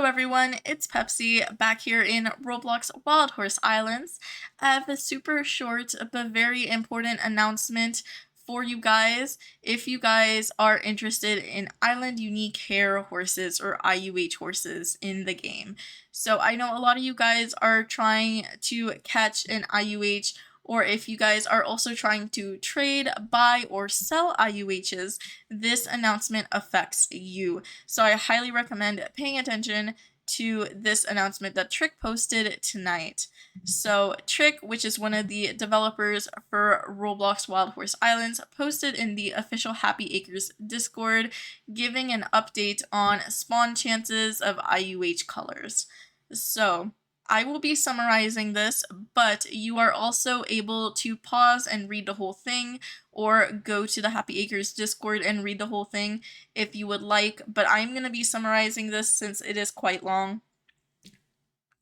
Hello everyone, it's Pepsi back here in Roblox Wild Horse Islands. I have a super short but very important announcement for you guys. If you guys are interested in Island Unique Hair horses or IUH horses in the game. So I know a lot of you guys are trying to catch an IUH, or if you guys are also trying to trade, buy, or sell IUHs, this announcement affects you. So I highly recommend paying attention to this announcement that Trick posted tonight. So Trick, which is one of the developers for Roblox Wild Horse Islands, posted in the official Happy Acres Discord, giving an update on spawn chances of IUH colors. So I will be summarizing this, but you are also able to pause and read the whole thing, or go to the Happy Acres Discord and read the whole thing if you would like, but I'm going to be summarizing this since it is quite long.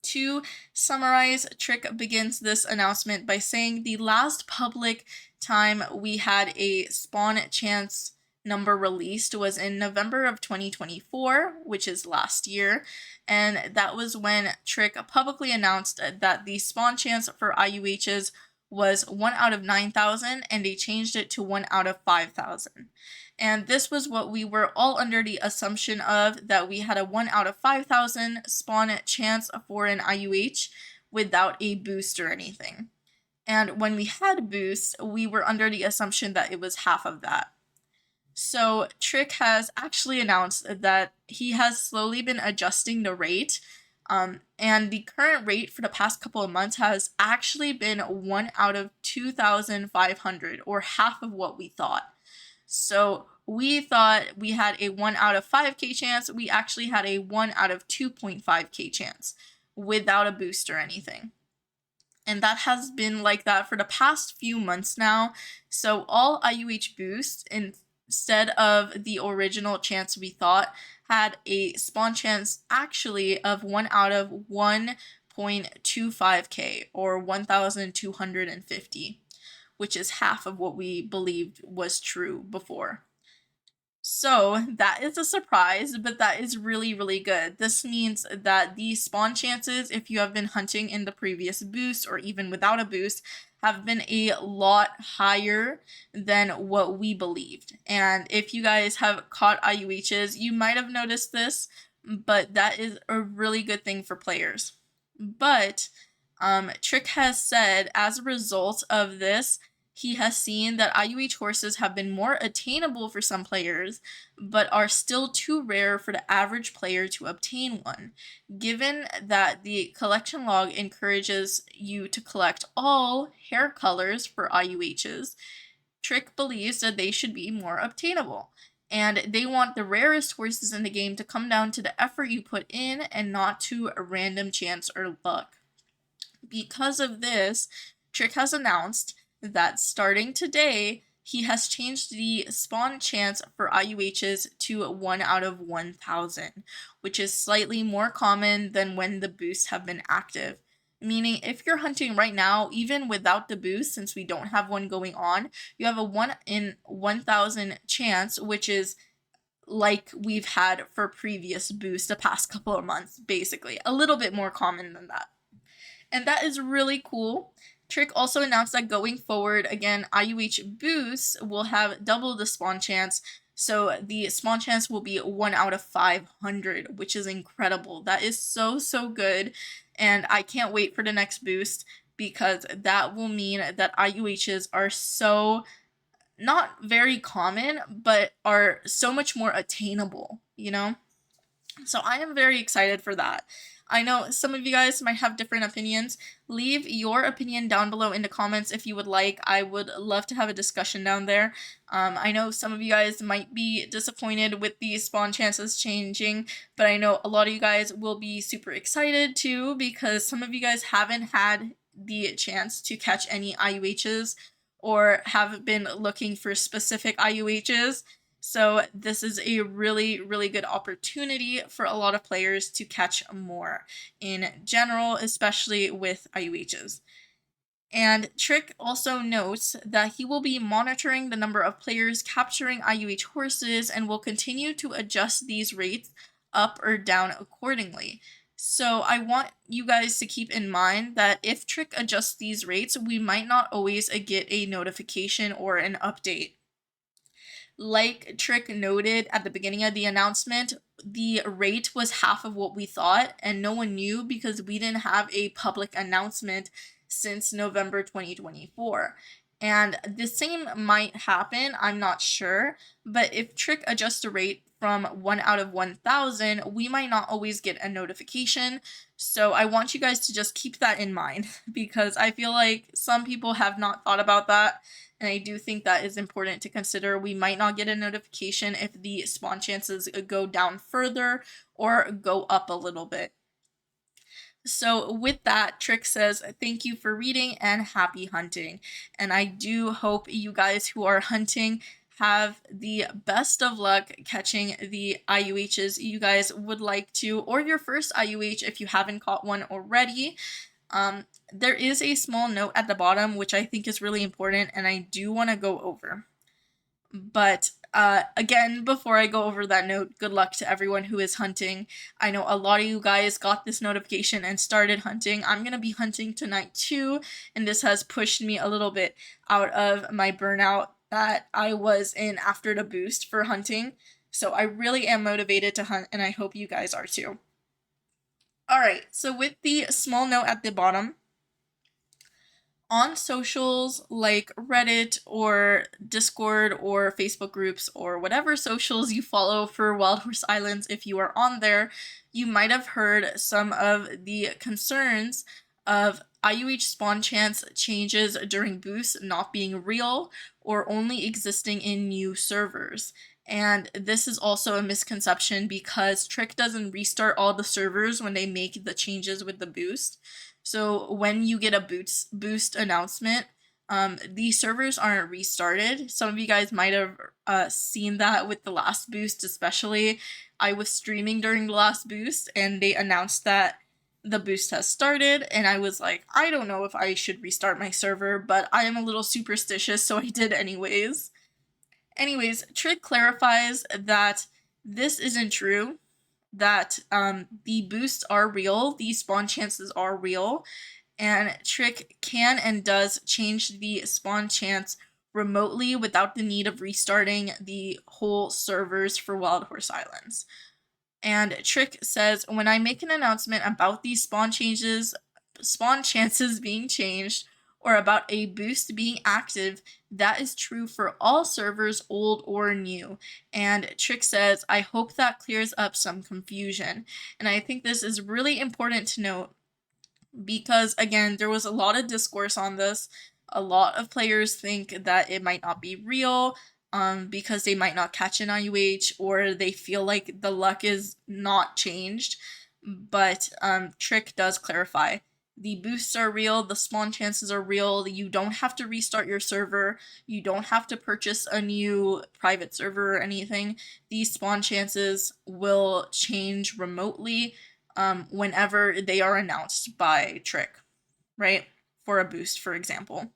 To summarize, Trick begins this announcement by saying the last public time we had a spawn chance number released was in November of 2024, which is last year, and that was when Trick publicly announced that the spawn chance for IUHs was 1 out of 9,000, and they changed it to 1 out of 5,000. And this was what we were all under the assumption of, that we had a 1 out of 5,000 spawn chance for an IUH without a boost or anything. And when we had boosts, we were under the assumption that it was half of that. So Trick has actually announced that he has slowly been adjusting the rate, and the current rate for the past couple of months has actually been 1 out of 2,500, or half of what we thought. So we thought we had a 1 out of 5k chance. We actually had a 1 out of 2.5k chance without a boost or anything. And that has been like that for the past few months now. So all IUH boosts, instead of the original chance we thought, had a spawn chance actually of 1 out of 1.25k, or 1,250, which is half of what we believed was true before. So that is a surprise, but that is really, really good. This means that the spawn chances, if you have been hunting in the previous boost or even without a boost, have been a lot higher than what we believed. And if you guys have caught IUHs, you might have noticed this, but that is a really good thing for players. But Trick has said, as a result of this, he has seen that IUH horses have been more attainable for some players, but are still too rare for the average player to obtain one. Given that the collection log encourages you to collect all hair colors for IUHs, Trick believes that they should be more obtainable. And they want the rarest horses in the game to come down to the effort you put in and not to a random chance or luck. Because of this, Trick has announced that starting today, he has changed the spawn chance for IUHs to 1 out of 1,000, which is slightly more common than when the boosts have been active. Meaning, if you're hunting right now, even without the boost, since we don't have one going on, you have a 1 in 1,000 chance, which is like we've had for previous boosts the past couple of months, basically. A little bit more common than that. And that is really cool. Trick also announced that going forward, again, IUH boosts will have double the spawn chance, so the spawn chance will be 1 out of 500, which is incredible. That is so, so good, and I can't wait for the next boost, because that will mean that IUHs are so, not very common, but are so much more attainable, you know? So I am very excited for that. I know some of you guys might have different opinions. Leave your opinion down below in the comments if you would like. I would love to have a discussion down there. I know some of you guys might be disappointed with the spawn chances changing, but I know a lot of you guys will be super excited too, because some of you guys haven't had the chance to catch any IUHs or have been looking for specific IUHs. So this is a really, really good opportunity for a lot of players to catch more in general, especially with IUHs. And Trick also notes that he will be monitoring the number of players capturing IUH horses and will continue to adjust these rates up or down accordingly. So I want you guys to keep in mind that if Trick adjusts these rates, we might not always get a notification or an update. Like Trick noted at the beginning of the announcement, the rate was half of what we thought, and no one knew because we didn't have a public announcement since November 2024. And the same might happen, I'm not sure, but if Trick adjusts the rate from 1 out of 1,000, we might not always get a notification. So I want you guys to just keep that in mind because I feel like some people have not thought about that. And I do think that is important to consider. We might not get a notification if the spawn chances go down further or go up a little bit. So with that, Trick says, thank you for reading and happy hunting. And I do hope you guys who are hunting have the best of luck catching the IUHs you guys would like to, or your first IUH if you haven't caught one already. There is a small note at the bottom, which I think is really important, and I do want to go over. But again, before I go over that note, good luck to everyone who is hunting. I know a lot of you guys got this notification and started hunting. I'm going to be hunting tonight too, and this has pushed me a little bit out of my burnout that I was in after the boost for hunting. So I really am motivated to hunt, and I hope you guys are too. Alright, so with the small note at the bottom, on socials like Reddit or Discord or Facebook groups or whatever socials you follow for Wild Horse Islands, if you are on there, you might have heard some of the concerns of IUH spawn chance changes during boosts not being real or only existing in new servers. And this is also a misconception because Trick doesn't restart all the servers when they make the changes with the boost. So when you get a boost announcement, these servers aren't restarted. Some of you guys might have seen that with the last boost, especially. I was streaming during the last boost and they announced that the boost has started, and I was like, I don't know if I should restart my server, but I am a little superstitious, so I did anyways. Anyways, Trick clarifies that this isn't true, that the boosts are real, the spawn chances are real, and Trick can and does change the spawn chance remotely without the need of restarting the whole servers for Wild Horse Islands. And Trick says, when I make an announcement about these spawn chances being changed, or about a boost being active, that is true for all servers, old or new. And Trick says, I hope that clears up some confusion. And I think this is really important to note because, again, there was a lot of discourse on this. A lot of players think that it might not be real because they might not catch an IUH or they feel like the luck is not changed. But Trick does clarify. The boosts are real, the spawn chances are real, you don't have to restart your server, you don't have to purchase a new private server or anything. These spawn chances will change remotely whenever they are announced by Trick, right? For a boost, for example.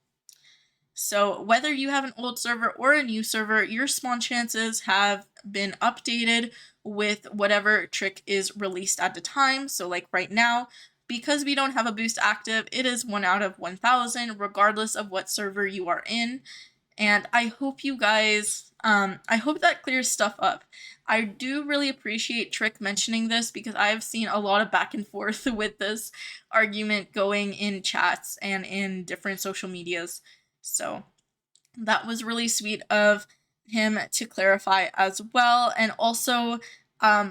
So whether you have an old server or a new server, your spawn chances have been updated with whatever Trick is released at the time. So like right now, because we don't have a boost active, it is 1 out of 1,000, regardless of what server you are in. And I hope you guys, I hope that clears stuff up. I do really appreciate Trick mentioning this because I've seen a lot of back and forth with this argument going in chats and in different social medias. So that was really sweet of him to clarify as well. And also,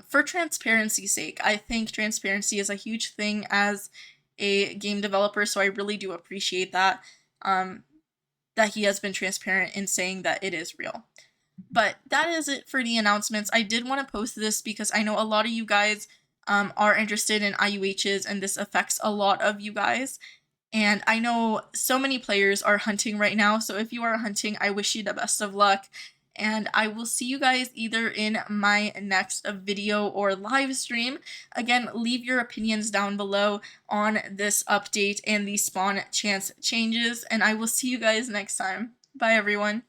for transparency's sake, I think transparency is a huge thing as a game developer, so I really do appreciate that, that he has been transparent in saying that it is real. But that is it for the announcements. I did want to post this because I know a lot of you guys are interested in IUHs, and this affects a lot of you guys. And I know so many players are hunting right now, so if you are hunting, I wish you the best of luck. And I will see you guys either in my next video or live stream. Again, leave your opinions down below on this update and the spawn chance changes, and I will see you guys next time. Bye, everyone.